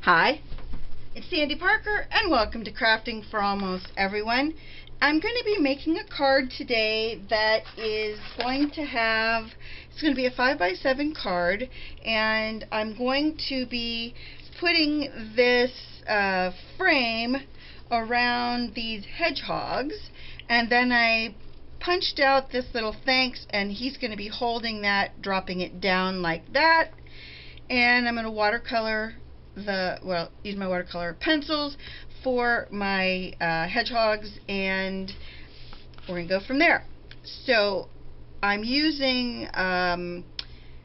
Hi, it's Sandy Parker and welcome to Crafting for Almost Everyone. I'm going to be making a card today that is going to have, it's going to be a 5x7 card, and I'm going to be putting this frame around these hedgehogs, and then I punched out this little thanks, and he's going to be holding that, dropping it down like that. And I'm going to watercolor use my watercolor pencils for my hedgehogs, and we're going to go from there. So I'm using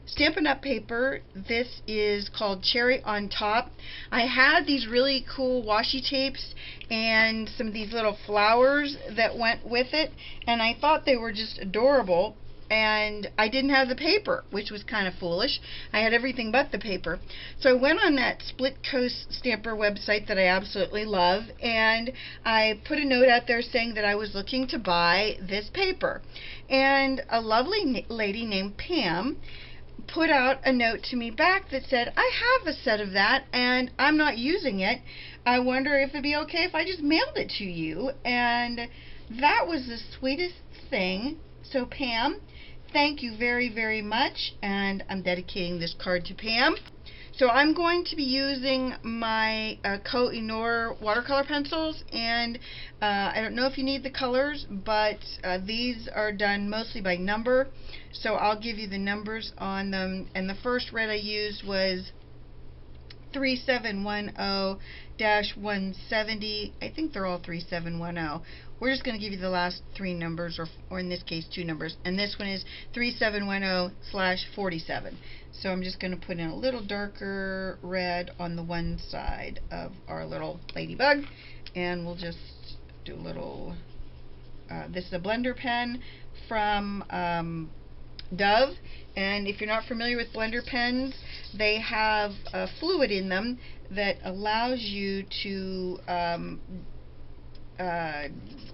Stampin' Up! Paper. This is called Cherry on Top. I had these really cool washi tapes and some of these little flowers that went with it, and I thought they were just adorable. And I didn't have the paper, which was kind of foolish. I had everything but the paper. So I went on that Split Coast Stamper website that I absolutely love, and I put a note out there saying that I was looking to buy this paper. And a lovely lady named Pam put out a note to me back that said, I have a set of that and I'm not using it. I wonder if it'd be okay if I just mailed it to you. And that was the sweetest thing. So Pam, thank you very, very much, and I'm dedicating this card to Pam. So I'm going to be using my Koh-i-Noor watercolor pencils, and I don't know if you need the colors, but these are done mostly by number, so I'll give you the numbers on them. And the first red I used was 3710-170. I think they're all 3710. We're just going to give you the last three numbers, or in this case, two numbers. And this one is 3710/47. So I'm just going to put in a little darker red on the one side of our little ladybug. And we'll just do a little, this is a blender pen from Dove, and if you're not familiar with blender pens, they have a fluid in them that allows you to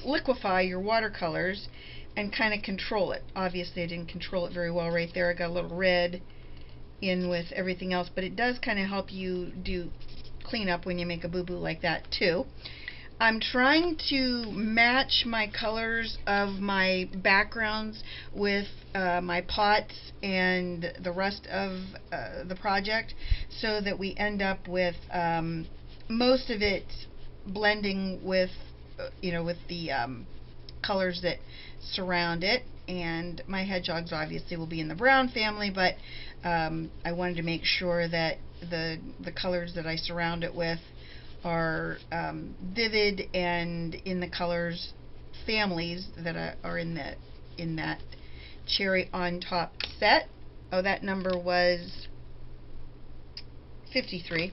liquefy your watercolors and kind of control it. Obviously I didn't control it very well right there. I got a little red in with everything else, but it does kind of help you do clean up when you make a boo-boo like that too. I'm trying to match my colors of my backgrounds with my pots and the rest of the project, so that we end up with most of it blending with with the colors that surround it. And my hedgehogs obviously will be in the brown family, but I wanted to make sure that the colors that I surround it with are vivid and in the colors families that are in that Cherry on Top set. Oh, that number was 53.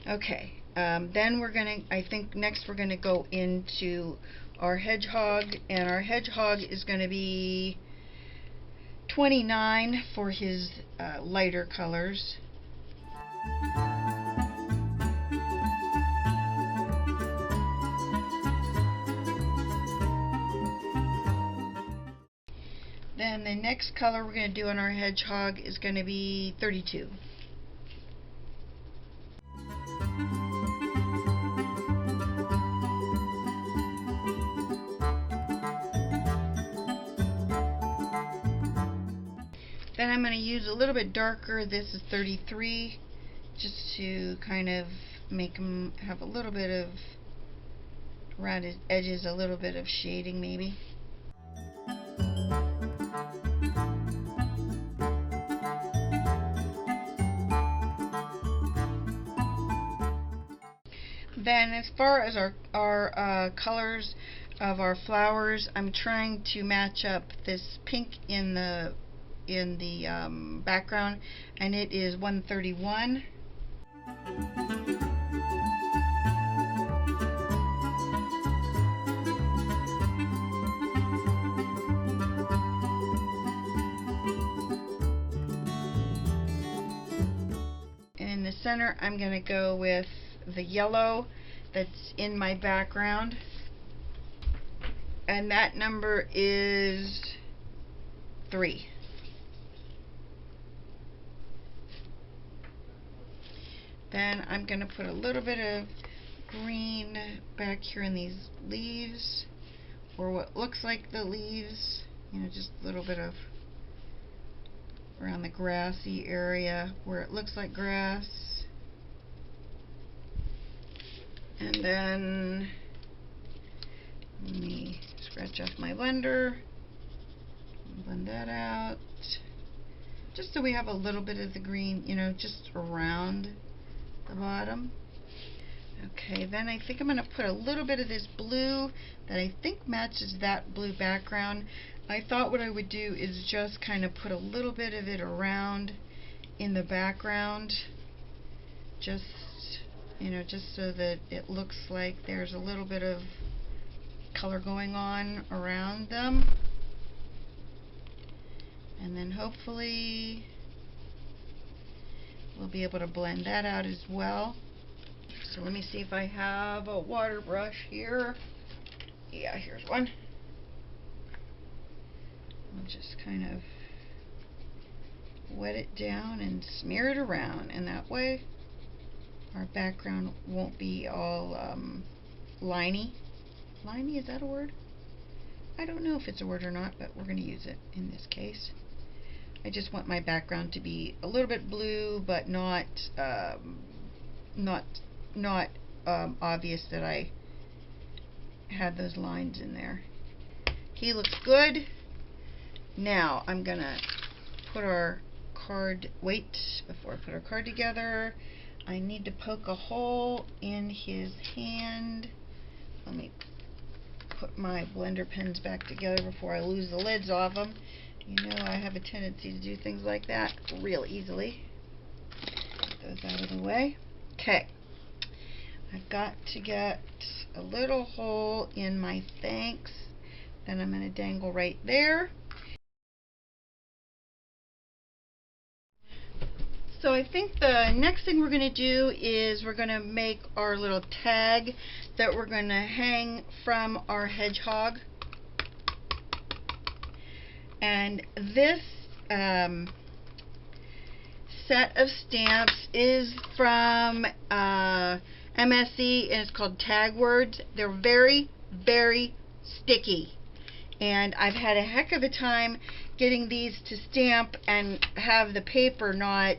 Okay, then I think next we're gonna go into our hedgehog, and our hedgehog is gonna be 29 for his lighter colors. Then the next color we're gonna do on our hedgehog is gonna be 32. Then I'm going to use a little bit darker. This is 33, just to kind of make them have a little bit of, around his edges, a little bit of shading maybe. Then as far as our colors of our flowers, I'm trying to match up this pink in the background, and it is 131. center, I'm going to go with the yellow that's in my background. And that number is 3. Then I'm going to put a little bit of green back here in these leaves, or what looks like the leaves, you know, just a little bit of around the grassy area where it looks like grass. And then let me scratch off my blender, blend that out, just so we have a little bit of the green, you know, just around the bottom. Okay, then I think I'm going to put a little bit of this blue that I think matches that blue background. I thought what I would do is just kind of put a little bit of it around in the background, just, you know, just so that it looks like there's a little bit of color going on around them. And then hopefully we'll be able to blend that out as well. So let me see if I have a water brush here. Yeah, here's one. I'll just kind of wet it down and smear it around, and that way our background won't be all liney. Liney, is that a word? I don't know if it's a word or not, but we're going to use it in this case. I just want my background to be a little bit blue, but not obvious that I had those lines in there. He looks good. Now I'm gonna put our card, before I put our card together, I need to poke a hole in his hand. Let me put my blender pens back together before I lose the lids off them. You know, I have a tendency to do things like that real easily. Get those out of the way. Okay. I've got to get a little hole in my thanks. Then I'm going to dangle right there. So I think the next thing we're going to do is we're going to make our little tag that we're going to hang from our hedgehog. And this set of stamps is from MSE, and it's called Tag Words. They're very, very sticky. And I've had a heck of a time getting these to stamp and have the paper not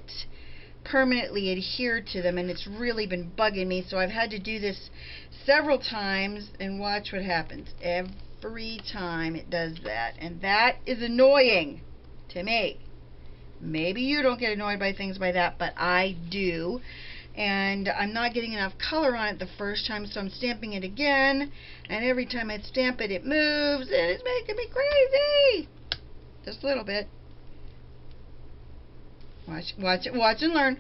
permanently adhere to them, and it's really been bugging me. So I've had to do this several times, and watch what happens. Every time it does that, and that is annoying to me. Maybe you don't get annoyed by things by that, but I do. And I'm not getting enough color on it the first time, so I'm stamping it again, and every time I stamp it, it moves, and it's making me crazy. Just a little bit. Watch and learn.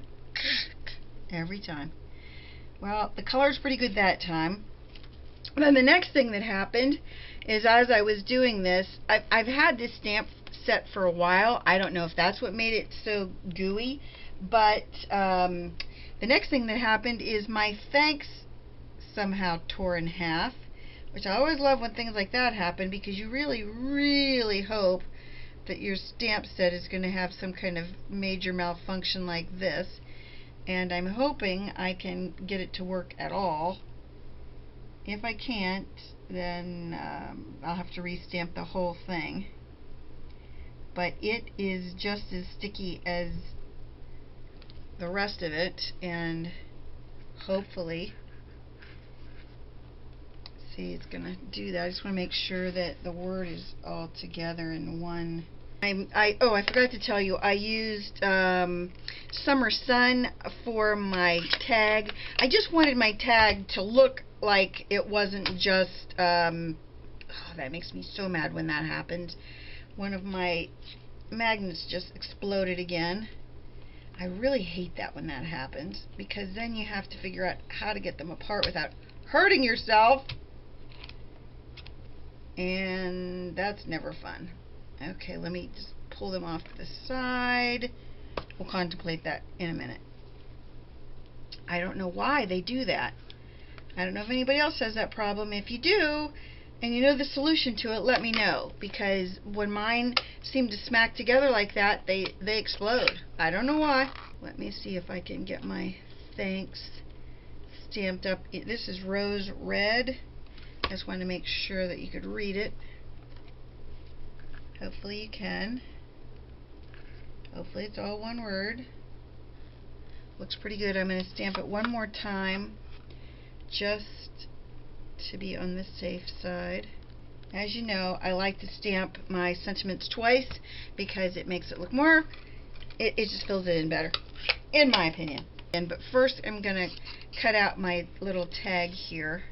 Every time. Well, the color's pretty good that time. And then the next thing that happened is, as I was doing this, I've had this stamp set for a while. I don't know if that's what made it so gooey, but the next thing that happened is my thanks somehow tore in half, which I always love when things like that happen, because you really, really hope that your stamp set is going to have some kind of major malfunction like this, and I'm hoping I can get it to work at all. If I can't, then I'll have to restamp the whole thing. But it is just as sticky as the rest of it, and hopefully, see, it's gonna do that. I just want to make sure that the word is all together in one. I forgot to tell you, I used Summer Sun for my tag. I just wanted my tag to look like it wasn't just oh, that makes me so mad when that happens. One of my magnets just exploded again. I really hate that when that happens, because then you have to figure out how to get them apart without hurting yourself, and that's never fun. Okay, let me just pull them off to the side. We'll contemplate that in a minute. I don't know why they do that. I don't know if anybody else has that problem. If you do, and you know the solution to it, let me know. Because when mine seem to smack together like that, they explode. I don't know why. Let me see if I can get my thanks stamped up. This is rose red. I just wanted to make sure that you could read it. Hopefully you can. Hopefully it's all one word. Looks pretty good. I'm going to stamp it one more time just to be on the safe side. As you know, I like to stamp my sentiments twice because it makes it look more, it just fills it in better, in my opinion. But first I'm going to cut out my little tag here.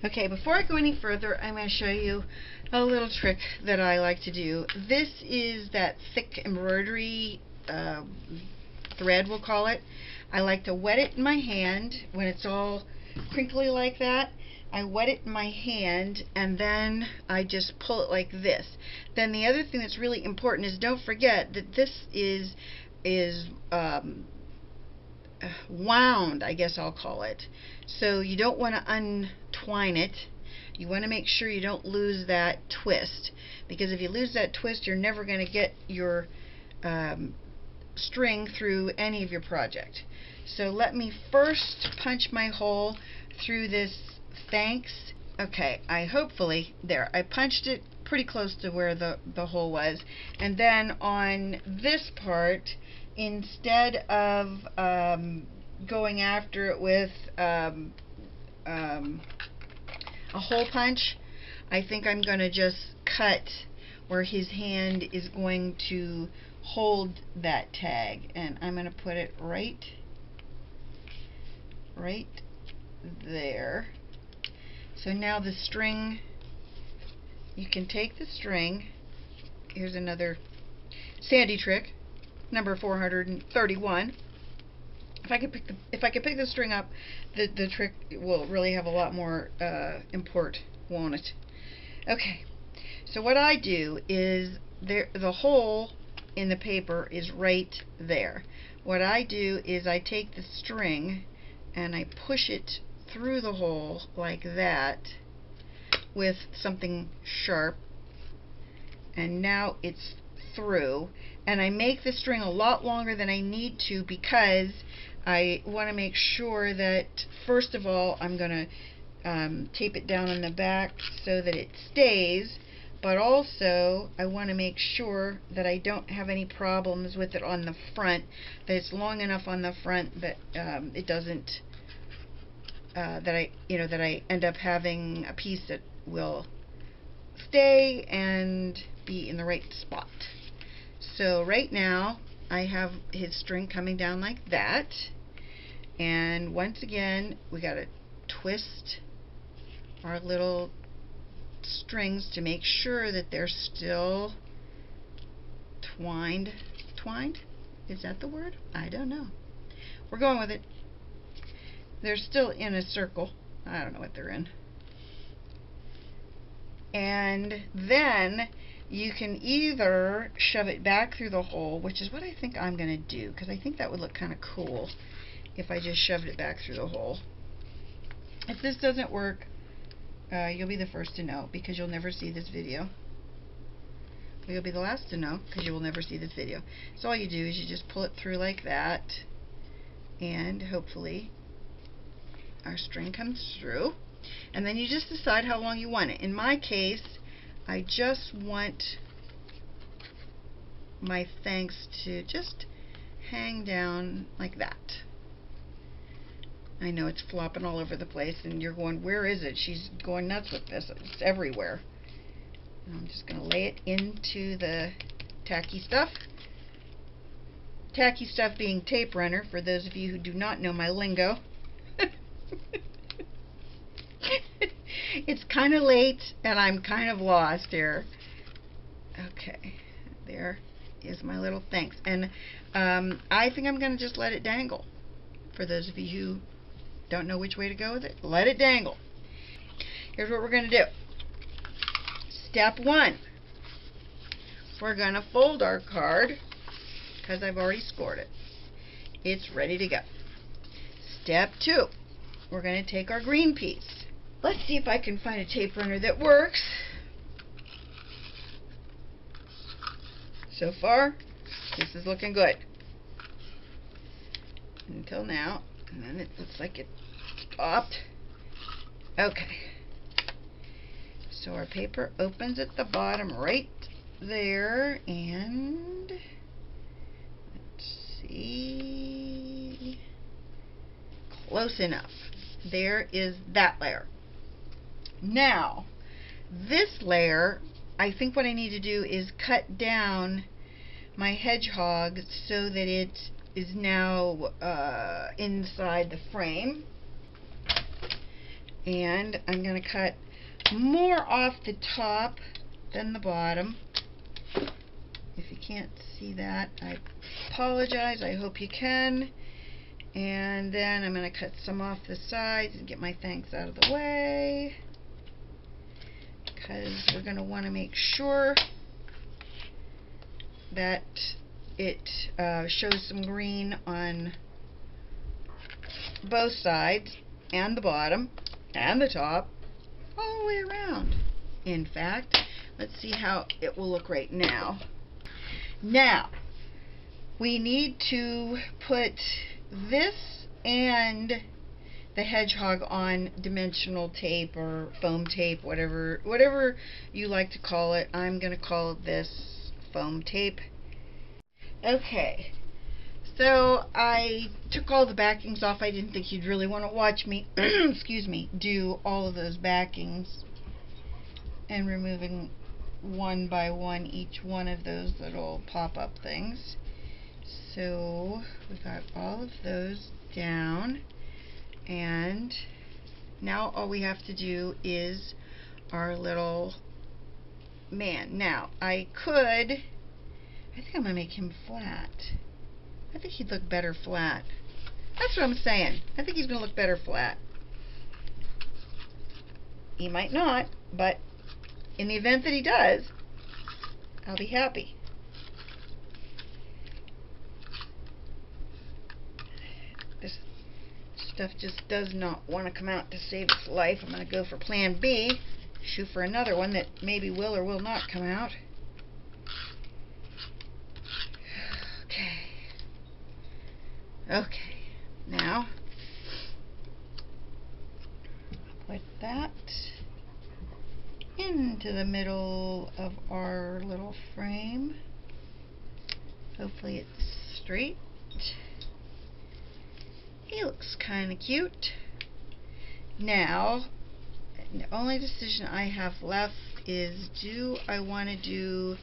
Okay, before I go any further, I'm going to show you a little trick that I like to do. This is that thick embroidery thread, we'll call it. I like to wet it in my hand when it's all crinkly like that. I wet it in my hand and then I just pull it like this. Then the other thing that's really important is don't forget that this is wound, I guess I'll call it. So you don't want to untwine it. You want to make sure you don't lose that twist, because if you lose that twist, you're never going to get your string through any of your project. So let me first punch my hole through this thanks. Okay, I punched it pretty close to where the hole was, and then on this part, instead of going after it with a hole punch, I think I'm going to just cut where his hand is going to hold that tag, and I'm going to put it right there. So now the string, you can take the string. Here's another Sandy trick, number 431. If I could pick the string up, the trick will really have a lot more import, won't it? Okay, so what I do is the hole in the paper is right there. What I do is I take the string and I push it through the hole like that with something sharp, and now it's through. And I make the string a lot longer than I need to because I want to make sure that, first of all, I'm going to tape it down on the back so that it stays, but also I want to make sure that I don't have any problems with it on the front, that it's long enough on the front that it doesn't that I end up having a piece that will stay and be in the right spot. So right now I have his string coming down like that, and once again we got to twist our little strings to make sure that they're still twined. Is that the word? I don't know. We're going with it. They're still in a circle. I don't know what they're in. And then you can either shove it back through the hole, which is what I think I'm going to do, because I think that would look kind of cool if I just shoved it back through the hole. If this doesn't work, you'll be the first to know, because you'll never see this video. You'll be the last to know, because you will never see this video. So all you do is you just pull it through like that, and hopefully our string comes through. And then you just decide how long you want it. In my case, I just want my thanks to just hang down like that. I know it's flopping all over the place and you're going, where is it? She's going nuts with this. It's everywhere. And I'm just going to lay it into the tacky stuff. Tacky stuff being tape runner, for those of you who do not know my lingo. It's kind of late and I'm kind of lost here. Okay, there is my little thanks. And I think I'm going to just let it dangle. For those of you who don't know which way to go with it, let it dangle. Here's what we're going to do. Step 1. We're going to fold our card because I've already scored it. It's ready to go. Step 2. We're going to take our green piece. Let's see if I can find a tape runner that works. So far, this is looking good. Until now. And then it looks like it stopped. Okay. So our paper opens at the bottom right there, and let's see, close enough. There is that layer. Now, this layer, I think what I need to do is cut down my hedgehog so that it is now inside the frame. And I'm going to cut more off the top than the bottom. If you can't see that, I apologize. I hope you can. And then I'm going to cut some off the sides and get my thanks out of the way, because we're going to want to make sure that it shows some green on both sides, and the bottom, and the top, all the way around. In fact, let's see how it will look right now. Now, we need to put this and the hedgehog on dimensional tape or foam tape, whatever you like to call it. I'm going to call this foam tape. Okay, so I took all the backings off. I didn't think you'd really want to watch me excuse me, do all of those backings and removing one by one each one of those little pop-up things. So we got all of those down, and now all we have to do is our little man. Now I think I'm gonna make him flat. I think he'd look better flat. That's what I'm saying. I think he's gonna look better flat. He might not, but in the event that he does, I'll be happy. This stuff just does not want to come out to save its life. I'm going to go for plan B, shoot for another one that maybe will or will not come out. Okay, now put that into the middle of our little frame. Hopefully it's straight. He looks kind of cute. Now, the only decision I have left is, do I want to do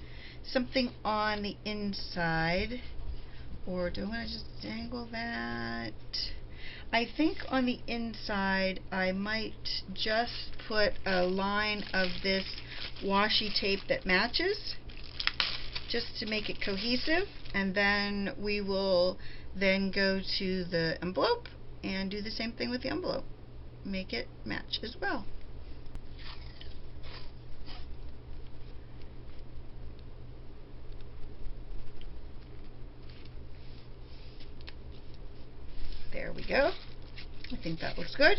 something on the inside, or do I want to just dangle that? I think on the inside I might just put a line of this washi tape that matches, just to make it cohesive, and then we will then go to the envelope and do the same thing with the envelope. Make it match as well. There we go. I think that looks good.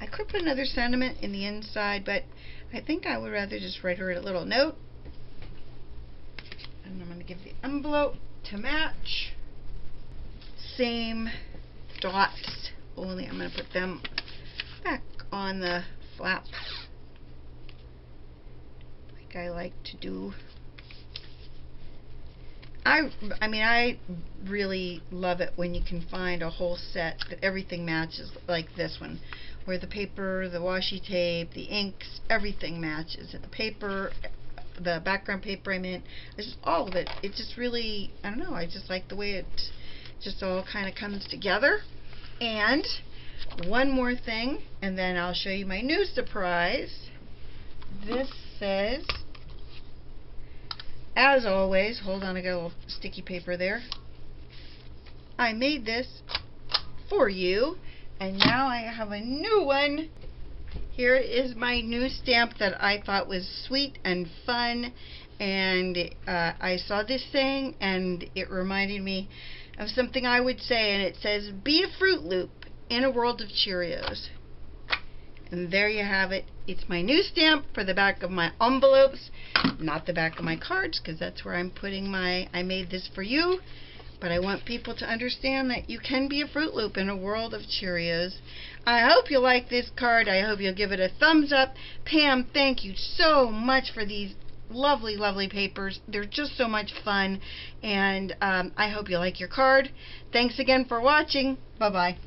I could put another sentiment in the inside, but I think I would rather just write her a little note. And I'm going to give the envelope to match. Same dots, only I'm going to put them back on the flap like I like to do. I mean, I really love it when you can find a whole set that everything matches, like this one, where the paper, the washi tape, the inks, everything matches. The paper, the background paper, I mean, it's just all of it. It just really, I don't know, I just like the way it just all kind of comes together. And one more thing, and then I'll show you my new surprise. This says, as always, hold on, I got a little sticky paper there. I made this for you, and now I have a new one. Here is my new stamp that I thought was sweet and fun, and I saw this thing and it reminded me of something I would say, and it says, "Be a Fruit Loop in a world of Cheerios." And there you have it. It's my new stamp for the back of my envelopes, not the back of my cards, because that's where I'm putting my, I made this for you. But I want people to understand that you can be a Fruit Loop in a world of Cheerios. I hope you like this card. I hope you'll give it a thumbs up. Pam, thank you so much for these lovely, lovely papers. They're just so much fun. And I hope you like your card. Thanks again for watching. Bye-bye.